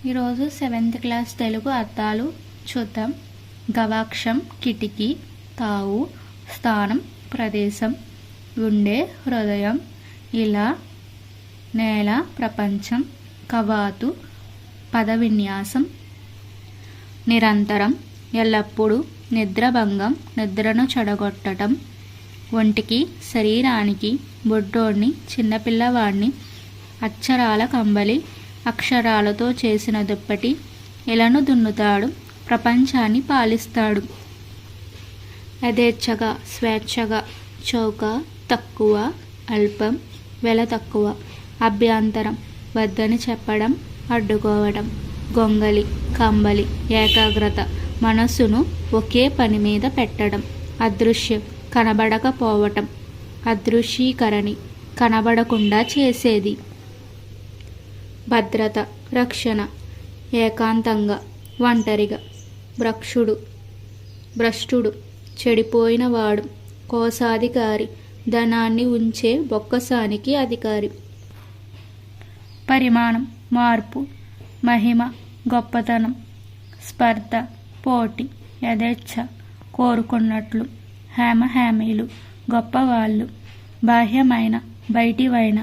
ఈరోజు 7th class Telugu అర్థాలు చూద్దాం. గవాక్షం కిటికీ, తావు స్థానం ప్రదేశం, గుండె హృదయం, ఇలా నేల ప్రపంచం, కవాతు పద విన్యాసం, నిరంతరం ఎల్లప్పుడూ, నిద్రభంగం నిద్రను చెడగొట్టడం, ఒంటికి శరీరానికి, బొడ్డోడిని చిన్నపిల్లవాడిని, అక్షరాల కంబలి అక్షరాలతో చేసిన దుప్పటి, ఇలను దున్నుతాడు, ప్రపంచాన్ని పాలిస్తాడు. యథేచ్ఛగా స్వేచ్ఛగా, చౌక తక్కువ, అల్పం వెల తక్కువ, అభ్యంతరం వద్దని చెప్పడం, అడ్డుకోవడం, గొంగలి కంబలి ఏకాగ్రత మనస్సును ఒకే పని మీద పెట్టడం, అదృశ్యం కనబడకపోవటం, అదృశ్యీకరణి కనబడకుండా చేసేది, భద్రత రక్షణ ఏకాంతంగా ఒంటరిగా, భ్రష్టుడు చెడిపోయినవాడు, కోశాధికారి ధనాన్ని ఉంచే బొక్కసానికి అధికారి, పరిమాణం మార్పు, మహిమ గొప్పతనం, స్పర్ధ పోటీ, యథేచ్ఛ కోరుకున్నట్లు, హేమహేమీలు గొప్పవాళ్ళు, బాహ్యమైన బయటివైన,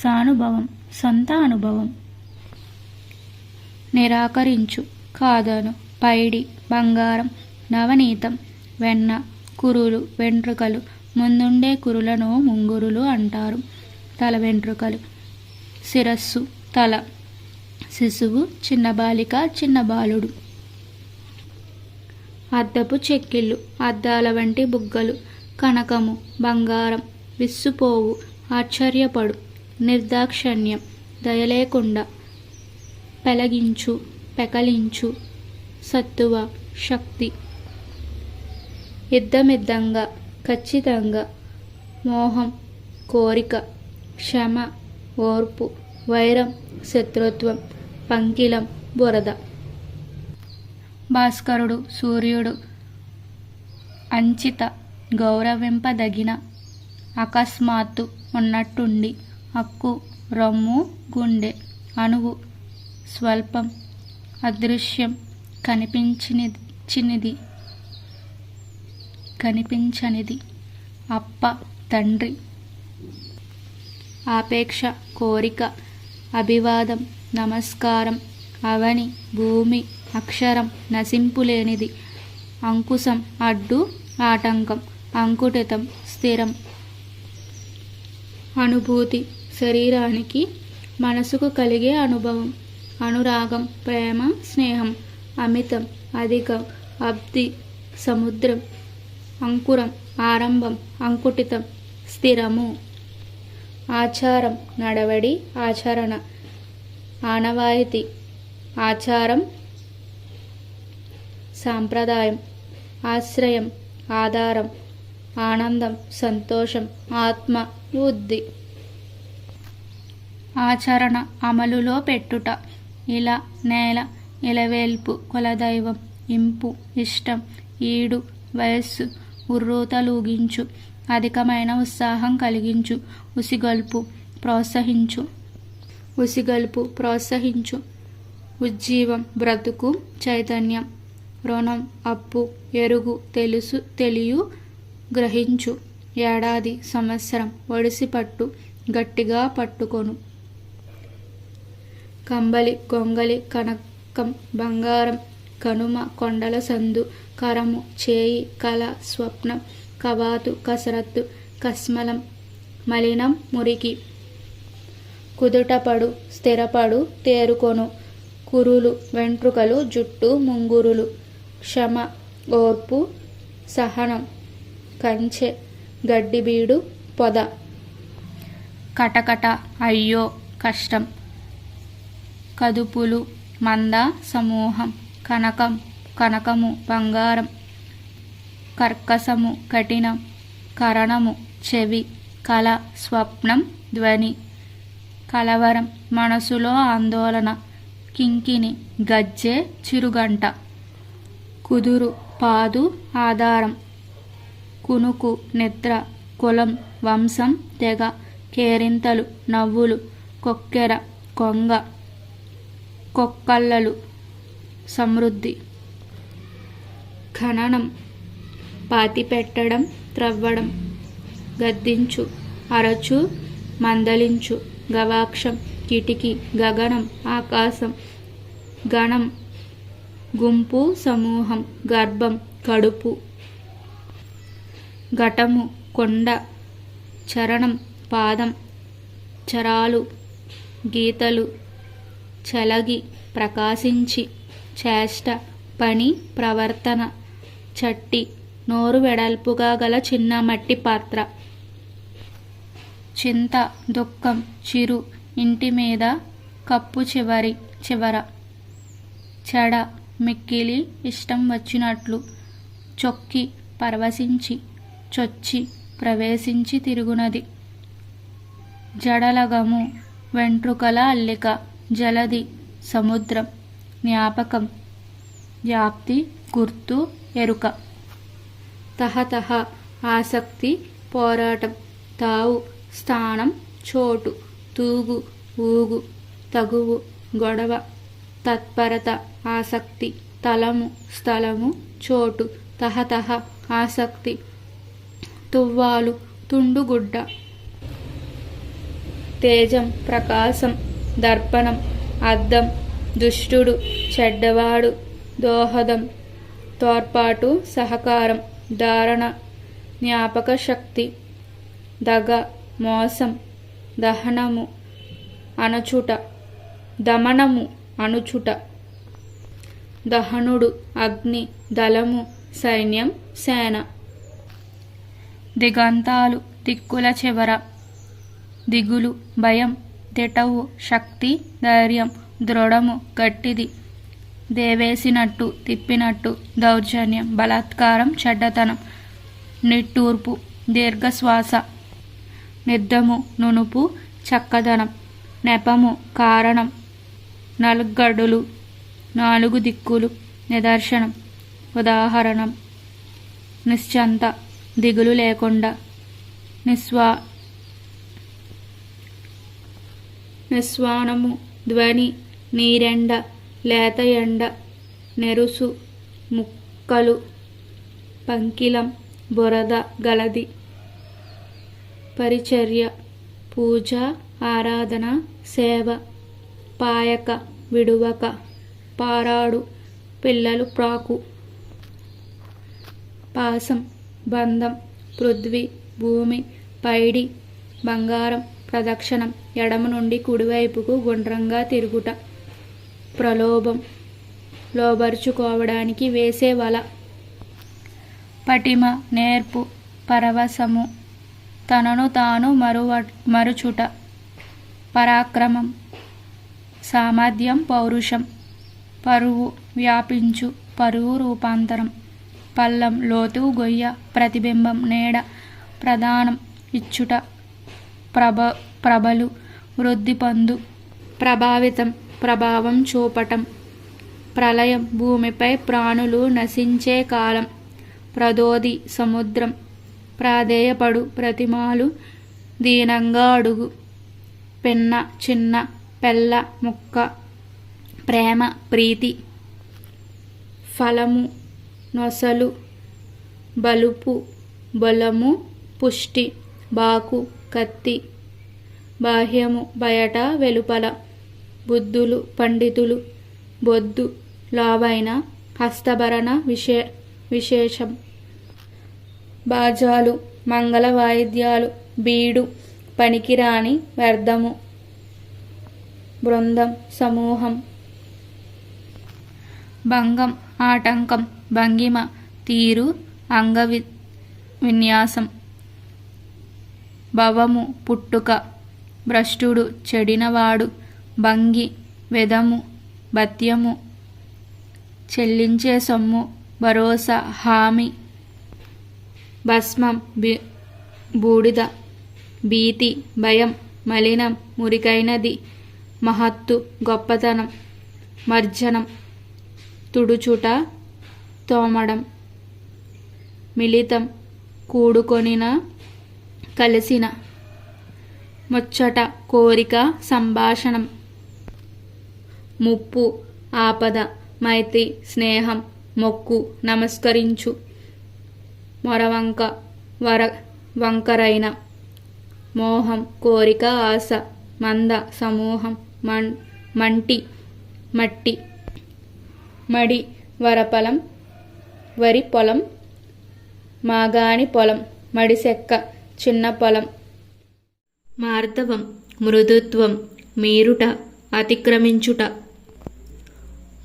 సానుభవం సొంత అనుభవం, నిరాకరించు కాదను, పైడి బంగారం, నవనీతం వెన్న, కురులు వెంట్రుకలు, ముందుండే కురులను ముంగురులు అంటారు, తల వెంట్రుకలు, శిరస్సు తల, శిశువు చిన్న బాలిక చిన్న బాలుడు, అద్దపు చెక్కిళ్ళు అద్దాల వంటి బుగ్గలు, కనకము బంగారం, విస్సుపోవు ఆశ్చర్యపడు, నిర్దాక్షణ్యం దయలేకుండా, పెలగించు పెకలించు, సత్తువ శక్తి, యుద్ధమిద్దంగా ఖచ్చితంగా, మోహం కోరిక, క్షమ ఓర్పు, వైరం శత్రుత్వం, పంకిలం బురద, భాస్కరుడు సూర్యుడు, అంచిత గౌరవింపదగిన, అకస్మాత్తు ఉన్నట్టుండి, హక్కు రొమ్ము గుండె, అణువు స్వల్పం, అదృశ్యం కనిపించనిది, అప్ప తండ్రి, ఆపేక్ష కోరిక, అభివాదం నమస్కారం, అవని భూమి, అక్షరం నశింపులేనిది, అంకుశం అడ్డు ఆటంకం, అంకుటితం స్థిరం, అనుభూతి శరీరానికి మనసుకు కలిగే అనుభవం, అనురాగం ప్రేమ స్నేహం, అమితం అధికం, అబ్ది సముద్రం, అంకురం ఆరంభం, అంకుటితం స్థిరము, ఆచారం నడవడి ఆచరణ, ఆనవాయితీ ఆచారం సాంప్రదాయం, ఆశ్రయం ఆధారం, ఆనందం సంతోషం, ఆత్మ బుద్ధి, ఆచరణ అమలులో పెట్టుట, ఇలా నేల ఇలవేల్పు కులదైవం, ఇంపు ఇష్టం, ఈడు వయస్సు, ఉర్రూతలూగించు అధికమైన ఉత్సాహం కలిగించు, ఉసిగొల్పు ప్రోత్సహించు, ఉజ్జీవం బ్రతుకు చైతన్యం, రుణం అప్పు, ఎరుగు తెలుసు తెలియు గ్రహించు, ఏడాది సంవత్సరం, ఒడిసిపట్టు గట్టిగా పట్టుకొను, కంబలి గొంగలి కనకం బంగారం, కనుమ కొండల సందు, కరము చేయి కల, స్వప్నం కవాతు కసరత్తు, కస్మలం మలినం మురికి, కుదుటపడు స్థిరపడు తేరుకొను, కురులు వెంట్రుకలు జుట్టు ముంగురులు, క్షమ ఓర్పు సహనం, కంచె గడ్డిబీడు పొద, కటకట అయ్యో కష్టం, కదుపులు మంద సమూహం, కనకము బంగారం, కర్కసము కఠినం, కరణము చెవి, కల స్వప్నం ధ్వని, కలవరం మనసులో ఆందోళన, కింకిని గజ్జె చిరుగంట, కుదురు పాదు ఆధారం, కునుకు నిద్ర, కులం వంశం తెగ, కేరింతలు నవ్వులు, కొక్కెర కొంగ, కొక్కల్లలు సమృద్ధి. ఖననం పాతిపెట్టడం, త్రవ్వడం. గద్దించు, అరచు, మందలించు. గవాక్షం కిటికీ, గగనం ఆకాశం. గణం గుంపు, సమూహం. గర్భం కడుపు. ఘటము కొండ. చరణం పాదం. చరాలు గీతలు. చలగి ప్రకాశించి. చేష్ట పని, ప్రవర్తన. చట్టి నోరు వెడల్పుగా గల చిన్న మట్టి పాత్ర. చింత దుఃఖం. చిరు ఇంటి మీద కప్పు చివర. చెడ మిక్కిలి ఇష్టం వచ్చినట్లు. చొక్కి పరవశించి. చొచ్చి ప్రవేశించి తిరుగునది. జడలగము వెంట్రుకల అల్లిక. జలది సముద్రం. జ్ఞాపకం వ్యాప్తి, గుర్తు, ఎరుక. తహతహ ఆసక్తి, పోరాటం. తావు స్థానం, చోటు. తూగు ఊగు, తగువు, గొడవ. తత్పరత ఆసక్తి. తలము స్థలము, చోటు. తహతహ ఆసక్తి. తువ్వాలు తుండుగుడ్డ. తేజం ప్రకాశం. దర్పణం అద్దం. దుష్టుడు చెడ్డవాడు. దోహదం తోడ్పాటు, సహకారం. ధారణ జ్ఞాపక శక్తి. దగ మోసం. దహనము అణచుట. దమనము అణుచుట. దహనుడు అగ్ని. దళము సైన్యం, సేన. దిగంతాలు దిక్కుల చివర. దిగులు భయం. దిటవు శక్తి, ధైర్యం. దృఢము గట్టిది. దేవేసినట్టు, తిప్పినట్టు. దౌర్జన్యం బలాత్కారం, చెడ్డతనం. నిట్టూర్పు దీర్ఘశ్వాస. నిర్ధము నునుపు, చక్కదనం. నెపము కారణం. నలుగడులు నాలుగు దిక్కులు. నిదర్శనం ఉదాహరణం. నిశ్చంత దిగులు లేకుండా. నిస్వానము ధ్వని. నీరెండ లేత ఎండ. నెరుసు ముక్కలు. పంకిలం బురద గలది. పరిచర్య పూజ, ఆరాధన, సేవ. పాయక విడువక. పారాడు పిల్లలు ప్రాకు. పాసం బంధం. పృథ్వీ భూమి. పైడి బంగారం. ప్రదక్షిణం ఎడమ నుండి కుడివైపుకు గుండ్రంగా తిరుగుట. ప్రలోభం లోబరుచుకోవడానికి వేసే వల. పటిమ నేర్పు. పరవశము తనను తాను మరుచుట. పరాక్రమం సామర్థ్యం, పౌరుషం. పరువు వ్యాపించు. పరువు రూపాంతరం. పల్లం లోతు, గొయ్య. ప్రతిబింబం నీడ. ప్రదానం ఇచ్చుట. ప్రభలు వృద్ధి పొందు. ప్రభావితం ప్రభావం చూపటం. ప్రళయం భూమిపై ప్రాణులు నశించే కాలం. ప్రదోది సముద్రం. ప్రాధేయపడు ప్రతిమాలు. దీనంగా అడుగు. పిన్న చిన్న. పెళ్ళ ముక్క. ప్రేమ ప్రీతి. ఫలము నొసలు. బలుపు బలము. పుష్టి. బాకు కత్తి. బాహ్యము బయట వెలుపల. బుద్ధులు పండితులు. బొద్దు లావైన. హస్తభరణ విశేషం. బాజాలు మంగళ వాయిద్యాలు. బీడు పనికిరాని, వ్యర్థము. బృందం సమూహం. భంగం ఆటంకం. భంగిమ తీరు, అంగ విన్యాసం. భవము పుట్టుక. భ్రష్టుడు చెడినవాడు. భంగి వెదము, భత్యము. చెల్లించే సొమ్ము. భరోసా హామీ. భస్మం బూడిద. భీతి భయం. మలినం మురికైనది. మహత్తు గొప్పతనం. మర్జనం తుడుచుట, తోమడం. మిళితం కూడుకొనిన, కలిసిన. ముచ్చట కోరిక, సంభాషణం. ముప్పు ఆపద మైత్రి స్నేహం మొక్కు నమస్కరించు మొరవంక వంకరైన మోహం కోరిక ఆశ మంద సమూహం మట్టి మడి వరపొలం వరి పొలం మాగాణి పొలం మడిసెక్క చిన్న పొలం మార్దవం మృదుత్వం మీరుట అతిక్రమించుట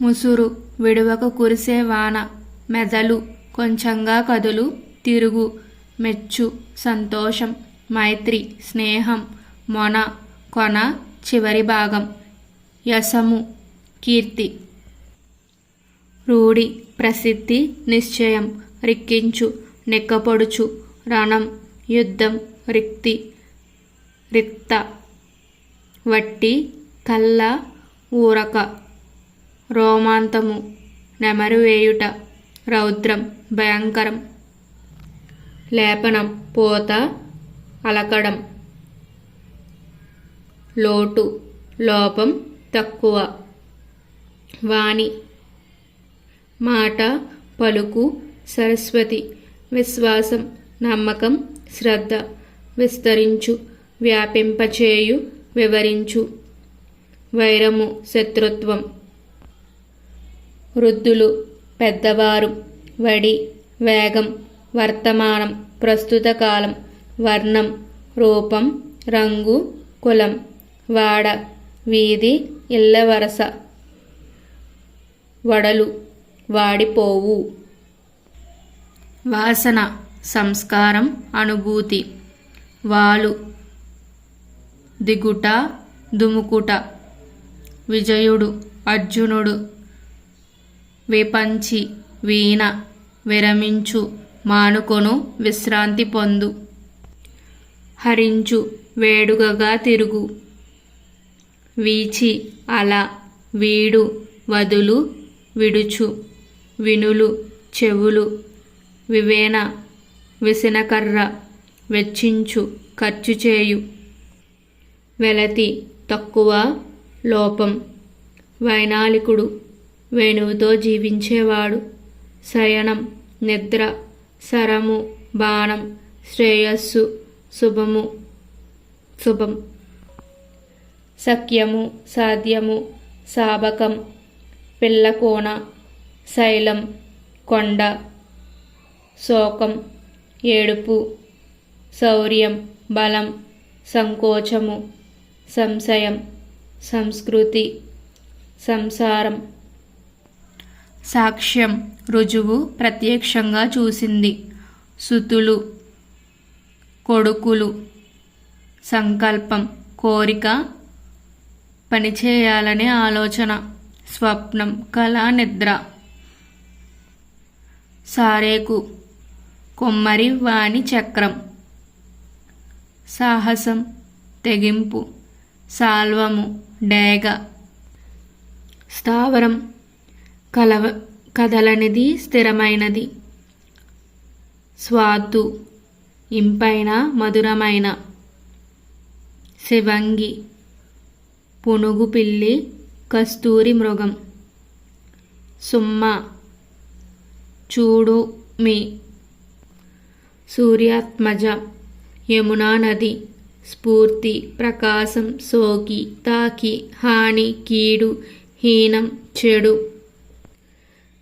ముసురు విడువక కురిసే వాన మెదలు కొంచెంగా కదులు తిరుగు మెచ్చు సంతోషం మైత్రి స్నేహం మొన కొన చివరి భాగం యశము కీర్తి రూఢి ప్రసిద్ధి నిశ్చయం రిక్కించు నెక్కపొడుచు రణం యుద్ధం రిక్తి రిక్త వట్టి కల్ల ఊరక రోమాంతము నెమరువేయుట రౌద్రం భయంకరం లేపనం పోత అలకడం లోటు లోపం తక్కువ వాణి మాట పలుకు సరస్వతి విశ్వాసం నమ్మకం శ్రద్ధ విస్తరించు వ్యాపింపచేయు వివరించు వైరము శత్రుత్వం వృద్ధులు పెద్దవారు వడి వేగం వర్తమానం ప్రస్తుత కాలం వర్ణం రూపం రంగు కులం వాడ వీధి ఇళ్ళ వరస వడలు వాడిపోవు వాసన సంస్కారం అనుభూతి వాలు దిగుట దుముకుట విజయుడు అర్జునుడు విపంచి వీణ విరమించు మానుకొను విశ్రాంతి పొందు హరించు వేడుకగా తిరుగు వీచి అల వీడు వదులు విడుచు వినులు చెవులు వివేన విసనకర్ర వెచ్చించు ఖర్చు చేయు వెలతి తక్కువ లోపం వైనాళికుడు వేణువుతో జీవించేవాడు శయనం నిద్ర శరము బాణం శ్రేయస్సు శుభం సఖ్యము సాధ్యము సాబకం పిల్లకోన శైలం కొండ శోకం ఏడుపు శౌర్యం బలం సంకోచము సంశయం సంస్కృతి సంసారం సాక్ష్యం రుజువు ప్రత్యక్షంగా చూసింది సుతులు కొడుకులు సంకల్పం కోరిక పనిచేయాలనే ఆలోచన స్వప్నం కళ నిద్ర సారేకు కొమ్మరి వాణి చక్రం సాహసం తెగింపు సాల్వము డేగ స్థావరం కదలనిది స్థిరమైనది స్వాదు ఇంపైన మధురమైన శివంగి పునుగు పిల్లి కస్తూరి మృగం సుమ్మ చూడు మీ సూర్యాత్మజ యమునా నది స్ఫూర్తి ప్రకాశం సోకి తాకి హాని కీడు హీనం చెడు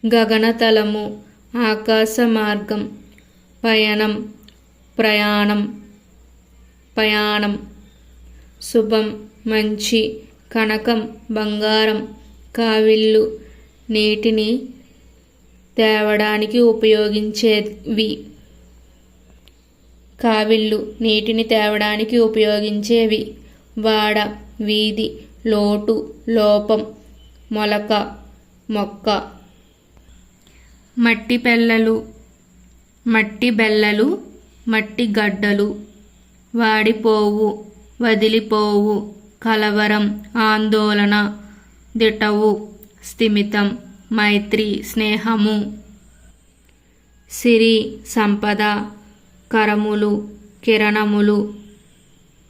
గగనతలము ఆకాశ మార్గం పయనం ప్రయాణం శుభం మంచి కనకం బంగారం కావిళ్ళు నీటిని తేవడానికి ఉపయోగించేవి వాడ వీధి లోటు లోపం మొలక మొక్క మట్టి బెల్లలు మట్టి గడ్డలు వాడిపోవు వదిలిపోవు కలవరం ఆందోళన దిటవు స్థిమితం మైత్రి స్నేహము సిరి సంపద కరములు కిరణములు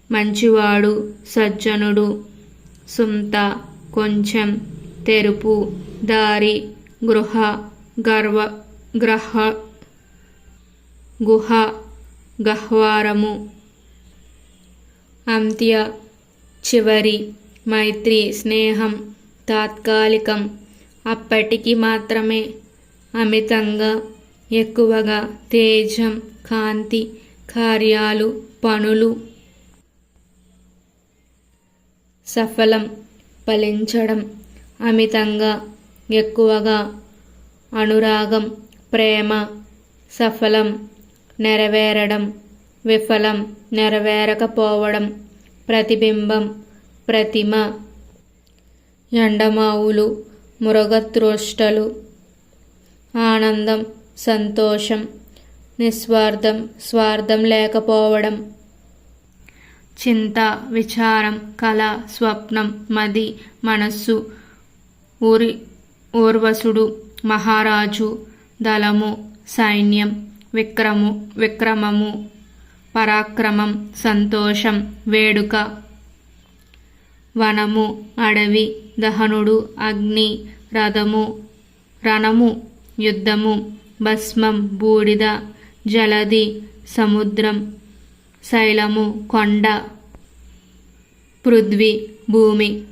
మంచివాడు సజ్జనుడు సుంత కొంచెం తెరుపు, దారి, గృహ, గ్రహ, గుహ, గహ్వారము. అంత్య, చివరి. మైత్రి, స్నేహం, తాత్కాలికం, అప్పటికి మాత్రమే. అమితంగా, ఎక్కువగా. తేజం, కాంతి, కార్యాలు, పనులు. సఫలం, ఫలించడం. అమితంగా, ఎక్కువగా. అనురాగం, ప్రేమ. సఫలం, నెరవేరడం. విఫలం, నెరవేరకపోవడం. ప్రతిబింబం, ప్రతిమ. ఎండమావులు, మృగతృష్టలు. ఆనందం, సంతోషం. నిస్వార్థం, స్వార్థం లేకపోవడం. చింత, విచారం, కళ, స్వప్నం, మది, మనస్సు. ఊర్వశుడు, మహారాజు. దళము, సైన్యం. విక్రమము, పరాక్రమం, సంతోషం, వేడుక. వనము, అడవి. దహనుడు, అగ్ని. రణము, యుద్ధము. భస్మం, బూడిద. జలధి, సముద్రం. శైలము, కొండ. పృథ్వీ, భూమి.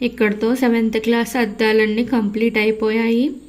ఇక్కడితో 7th క్లాస్ అర్థాలన్నీ కంప్లీట్ అయిపోయాయి.